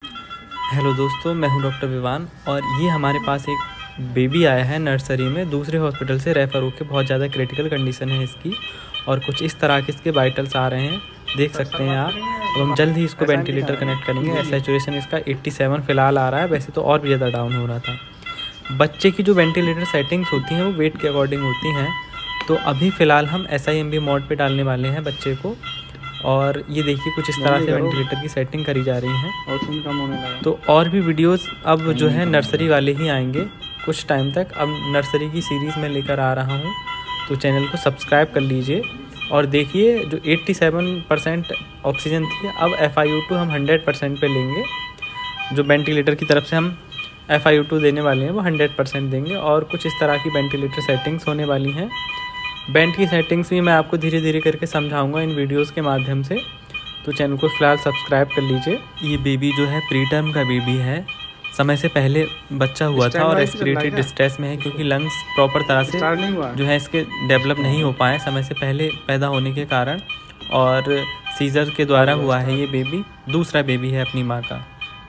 Hello दोस्तों, मैं हूं डॉक्टर विवान और ये हमारे पास एक बेबी आया है नर्सरी में दूसरे हॉस्पिटल से रेफ़र होकर। बहुत ज़्यादा क्रिटिकल कंडीशन है इसकी और कुछ इस तरह के इसके वाइटल्स आ रहे हैं, देख सकते हैं आप। अब हम जल्द ही इसको वेंटिलेटर कनेक्ट करेंगे। सैचुरेशन इसका 87 फ़िलहाल आ रहा है, वैसे तो और भी ज़्यादा डाउन हो रहा था। बच्चे की जो वेंटिलेटर सेटिंग्स होती हैं वो वेट के अकॉर्डिंग होती हैं। तो अभी फ़िलहाल हम SIMB मोड पे डालने वाले हैं बच्चे को। और ये देखिए कुछ इस तरह से वेंटिलेटर की सेटिंग करी जा रही है। ऑक्सीजन कम होने लगा। तो और भी वीडियोस अब जो है नर्सरी वाले ही आएंगे कुछ टाइम तक। अब नर्सरी की सीरीज़ में लेकर आ रहा हूँ, तो चैनल को सब्सक्राइब कर लीजिए। और देखिए जो 87% ऑक्सीजन थी, अब FiO2 हम 100% पे लेंगे। जो वेंटिलेटर की तरफ से हम FiO2 देने वाले हैं वो 100% देंगे। और कुछ इस तरह की वेंटिलेटर सेटिंग्स होने वाली हैं। बेंट की सेटिंग्स भी मैं आपको धीरे धीरे करके समझाऊंगा इन वीडियोस के माध्यम से, तो चैनल को फ़िलहाल सब्सक्राइब कर लीजिए। ये बेबी जो है प्री टर्म का बेबी है, समय से पहले बच्चा हुआ था और रेस्पिरेटरी डिस्ट्रेस में है क्योंकि लंग्स प्रॉपर तरह से जो है इसके डेवलप नहीं हो पाए समय से पहले पैदा होने के कारण, और सीजर के द्वारा हुआ है ये बेबी। दूसरा बेबी है अपनी माँ का।